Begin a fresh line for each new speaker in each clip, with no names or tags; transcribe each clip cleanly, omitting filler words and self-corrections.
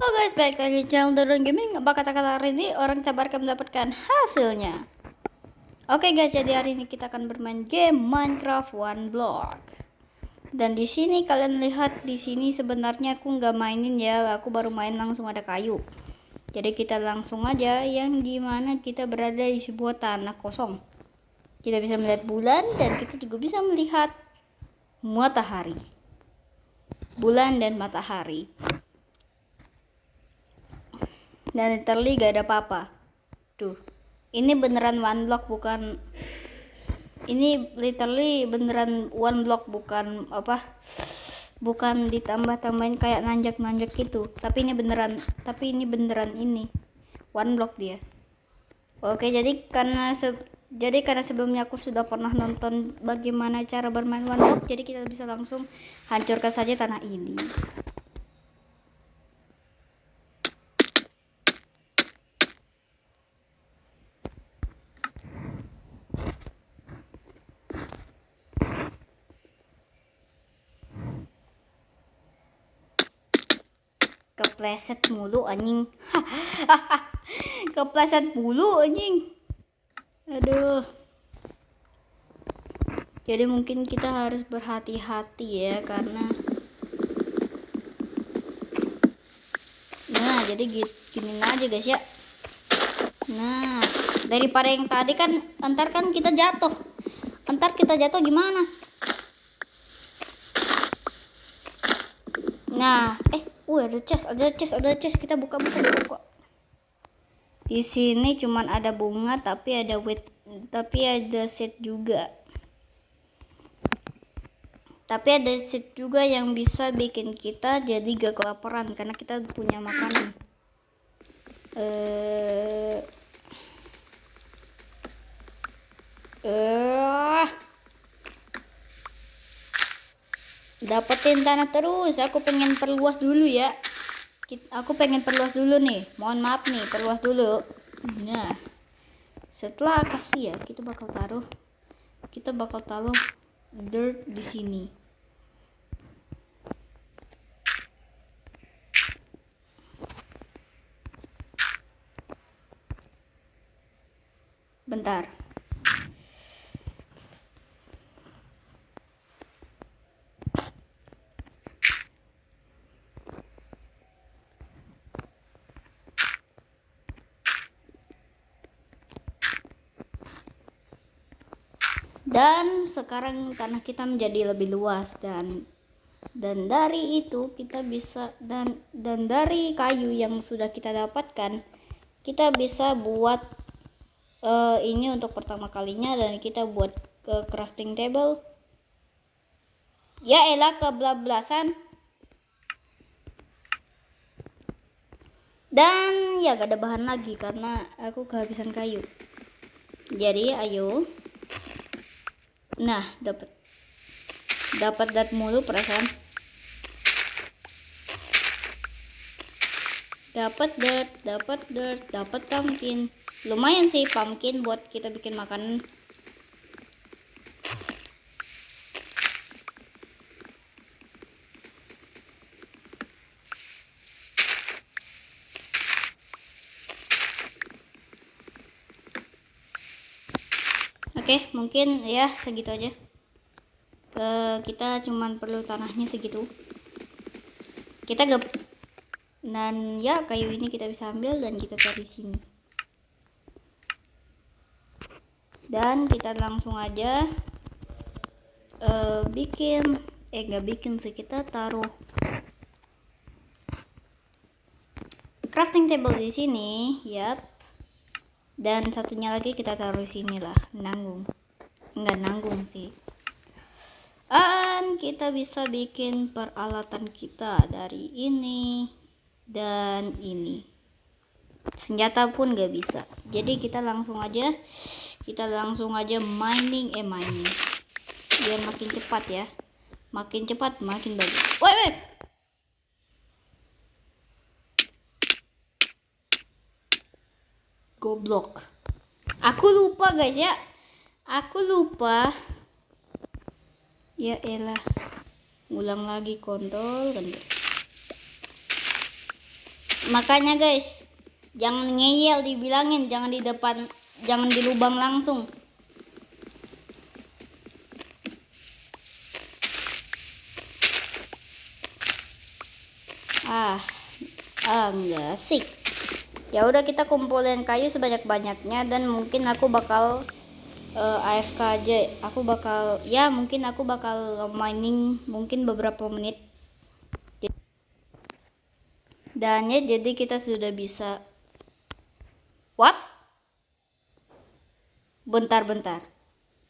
Halo guys, balik lagi di channel Dodon Gaming. Apa kata-kata hari ini orang sabar akan mendapatkan hasilnya. Oke guys, jadi hari ini kita akan bermain game Minecraft One Block. Dan di sini kalian lihat, di sini sebenarnya aku nggak mainin ya, aku baru main langsung ada kayu. Jadi kita langsung aja yang dimana kita berada di sebuah tanah kosong. Kita bisa melihat bulan dan kita juga bisa melihat matahari. Bulan dan matahari. Dan literally gak ada apa-apa. Tuh, ini beneran one block, bukan, ini literally beneran one block, bukan apa, bukan ditambah-tambahin kayak nanjak-nanjak gitu. Tapi ini beneran ini one block dia. Oke, jadi karena sebelumnya aku sudah pernah nonton bagaimana cara bermain one block, jadi kita bisa langsung hancurkan saja tanah ini. Kepleset mulu anjing. Kepleset mulu anjing. Aduh. Jadi mungkin kita harus berhati-hati ya, karena nah jadi gini aja guys ya. Nah, daripada yang tadi kan entar kan kita jatuh. Entar kita jatuh gimana? Nah, ada chest, kita buka. Di sini cuman ada bunga, tapi ada seed juga. Tapi ada seed juga yang bisa bikin kita jadi gak kelaparan karena kita punya makanan. Dapetin tanah terus. Aku pengen perluas dulu ya. Nih. Mohon maaf nih, perluas dulu. Nah, setelah kasih ya, kita bakal taruh dirt di sini. Bentar. Dan sekarang tanah kita menjadi lebih luas, dan dari itu kita bisa dan dari kayu yang sudah kita dapatkan, kita bisa buat ini untuk pertama kalinya, dan kita buat crafting table. Ya elah, kebablasan. Dan ya gak ada bahan lagi karena aku kehabisan kayu. Jadi ayo. Nah, dapat dat mulu perasaan. Dapat dirt, dapat pumpkin. Lumayan sih pumpkin buat kita bikin makanan. Oke, mungkin ya segitu aja. Kita cuman perlu tanahnya segitu. Dan ya kayu ini kita bisa ambil dan kita taruh di sini. Dan kita langsung aja nggak bikin sih, kita taruh crafting table di sini, yap. Dan satunya lagi kita taruh sini lah, nggak nanggung sih. Dan kita bisa bikin peralatan kita dari ini dan ini. Senjata pun nggak bisa. Jadi kita langsung aja mining. Biar makin cepat ya. Makin cepat makin bagus. Wait. Goblok. Aku lupa guys ya. Ya elah. Ulang lagi kontrol kan. Makanya guys, jangan ngeyel dibilangin, jangan di depan, jangan di lubang langsung. Enggak sih. Ya udah, kita kumpulin kayu sebanyak-banyaknya dan mungkin aku bakal AFK aja. Mungkin aku bakal mining mungkin beberapa menit. Dan ya, jadi kita sudah bisa. What? Bentar.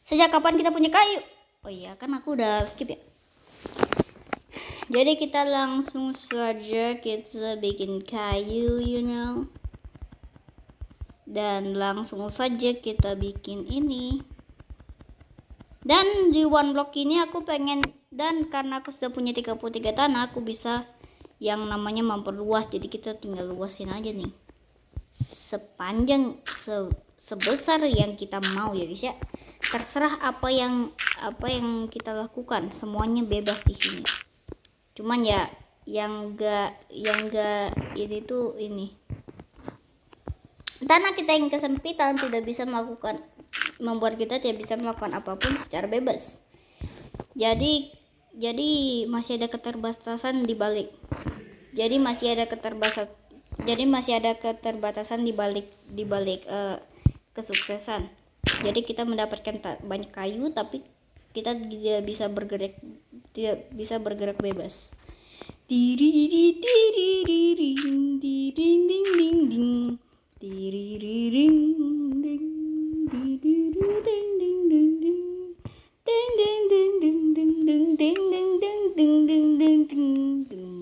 Sejak kapan kita punya kayu? Oh iya, kan aku udah skip ya. Jadi kita langsung saja kita bikin kayu, Dan langsung saja kita bikin ini. Dan di one block ini aku pengen, dan karena aku sudah punya 33 tanah, aku bisa yang namanya memperluas. Jadi kita tinggal luasin aja nih sepanjang sebesar yang kita mau ya guys ya. Terserah apa yang kita lakukan, semuanya bebas di sini. Cuman ya yang enggak ini tuh ini tanah kita yang kesempitan tidak bisa membuat kita tidak bisa melakukan apapun secara bebas. Jadi masih ada keterbatasan di balik. Jadi masih ada keterbatasan di balik kesuksesan. Jadi kita mendapatkan banyak kayu tapi kita tidak bisa bergerak bebas.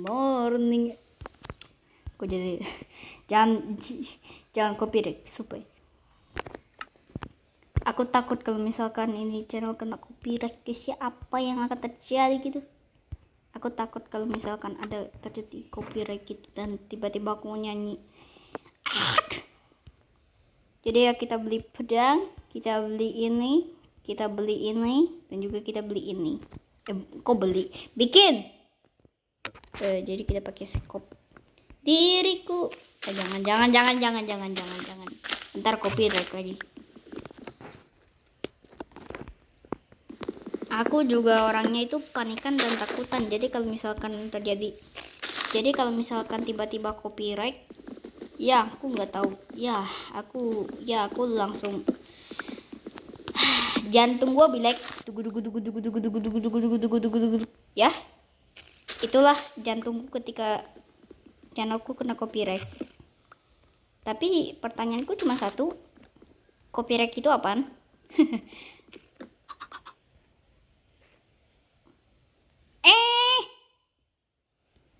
Morning. Kok jadi jangan copyright supaya. Aku takut kalau misalkan ini channel kena copyright guys ya, apa yang akan terjadi gitu. Aku takut kalau misalkan ada terjadi copyright gitu dan tiba-tiba aku mau nyanyi. Jadi ya kita beli pedang, kita beli ini, dan juga kita beli ini. Kok beli? Bikin. Jadi kita pakai skop. Diriku. Jangan. Ntar copyright lagi. Aku juga orangnya itu panikan dan takutan. Jadi kalau misalkan tiba-tiba copyright, ya aku nggak tahu. Aku langsung jantung gua bilek ya. Itulah jantungku ketika channelku kena copyright. Tapi pertanyaanku cuma satu, copyright itu apaan?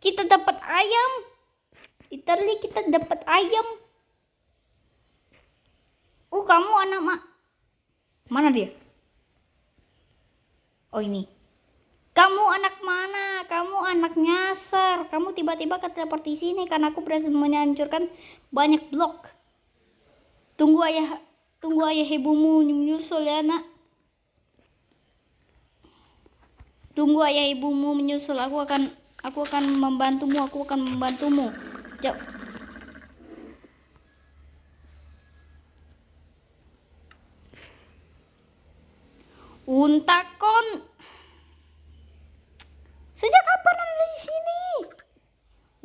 Kita dapat ayam. Literally kita dapat ayam. Kamu anak mana dia? Oh ini. Kamu anak mana? Kamu anak nyasar. Kamu tiba-tiba keteleport di sini karena aku berhasil menghancurkan banyak blok. Tunggu ayah ibumu menyusul ya nak. Tunggu ayah ibumu menyusul. Aku akan membantumu. Jauh. Untakon. Sejak kapan ada di sini?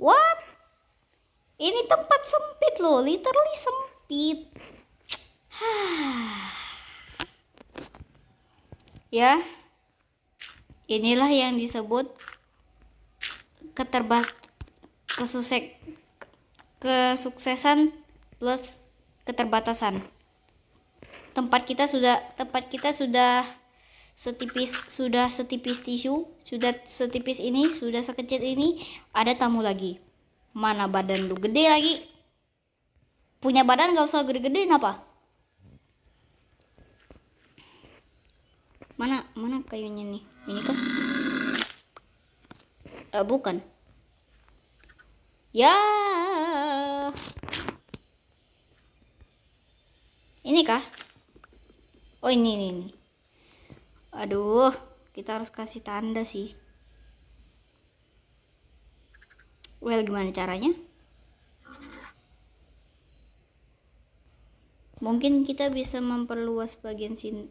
What? Ini tempat sempit loh, literally sempit. Ya. Inilah yang disebut kesuksesan plus keterbatasan. Tempat kita sudah setipis tisu, sudah setipis ini, sudah sekecil ini, ada tamu lagi. Mana badan lu gede lagi? Punya badan gak usah gede-gedein apa? Mana kayunya nih? Ini kan? Bukan. Ya. Ini kah? Oh ini. Aduh, kita harus kasih tanda sih. Well, gimana caranya? Mungkin kita bisa memperluas bagian sini.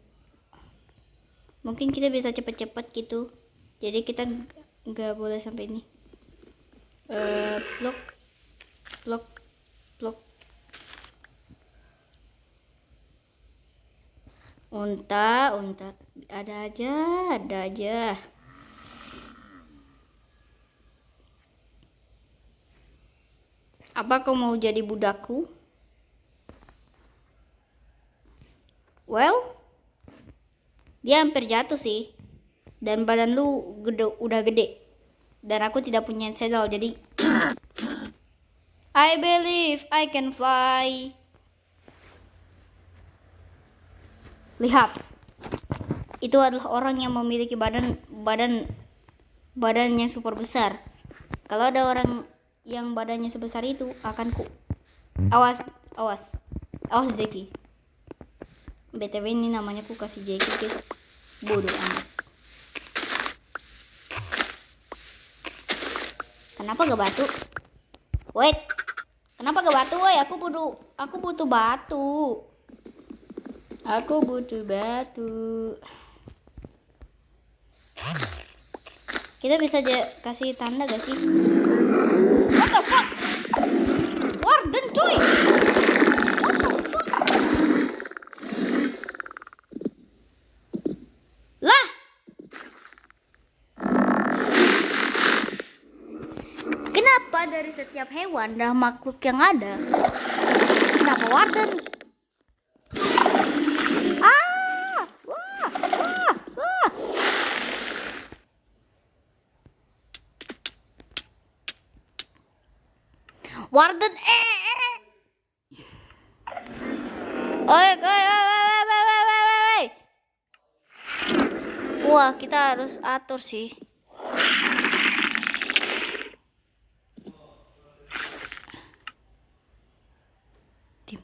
Mungkin kita bisa cepet-cepet gitu. Jadi kita nggak boleh sampai ini. Blok, blok, blok. Unta, ada aja. Apa kau mau jadi budakku? Well, dia hampir jatuh sih. Dan badan lu udah gede. Dan aku tidak punya saddle, jadi I believe I can fly. Lihat, itu adalah orang yang memiliki badannya super besar. Kalau ada orang yang badannya sebesar itu, akan awas Jackie. BTW ini namanya ku kasih Jackie, guys. Bodoh amat. Kenapa gak batu? Wait, kenapa gak batu? Woi, aku butuh batu. Aku butuh batu. Kita bisa kasih tanda gak sih? What the fuck? Warden cuy. What the fuck? Lah. Kenapa dari setiap hewan dan makhluk yang ada, kenapa warden? Wah. Warden Oi. Wah, kita harus atur sih. Diam.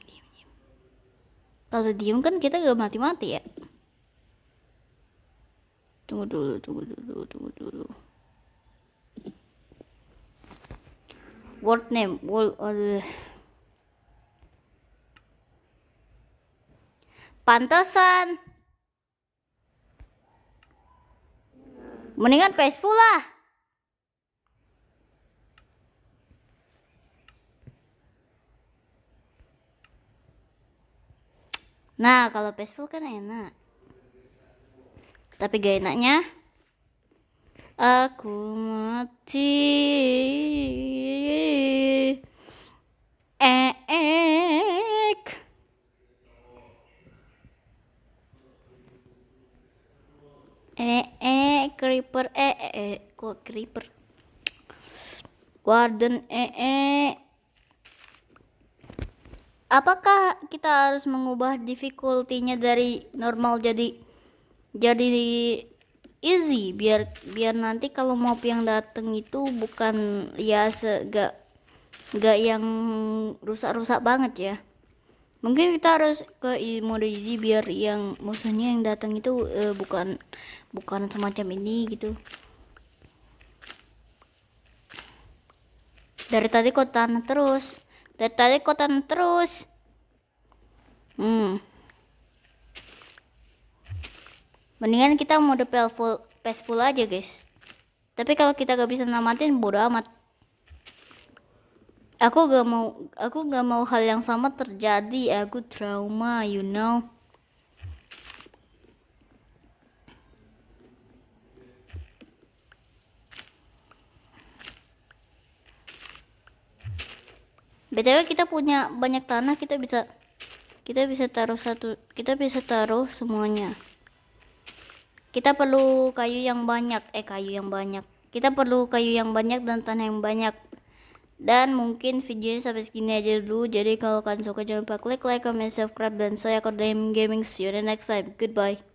Kalau diem kan kita gak mati-mati ya. Tunggu dulu. Word name, pantesan. Mendingan peaceful lah. Nah, kalau peaceful kan enak. Tapi gak enaknya aku mati. Creeper kok creeper? Warden apakah kita harus mengubah difficulty-nya dari normal jadi easy biar nanti kalau mob yang dateng itu bukan ya gak yang rusak banget ya. Mungkin kita harus ke mode easy biar yang musuhnya yang datang itu bukan semacam ini gitu. Dari tadi kok tanah terus. Mendingan kita mode peaceful aja guys. Tapi kalau kita gak bisa namatin, bodo amat. Aku gak mau hal yang sama terjadi. Aku trauma, you know. BTW kita punya banyak tanah, kita bisa taruh semuanya. Kita perlu kayu yang banyak. Kita perlu kayu yang banyak dan tanah yang banyak. Dan mungkin videonya sampai segini aja dulu. Jadi kalau kalian suka jangan lupa klik like, comment, subscribe, dan saya Kodam Gaming. See you the next time. Goodbye.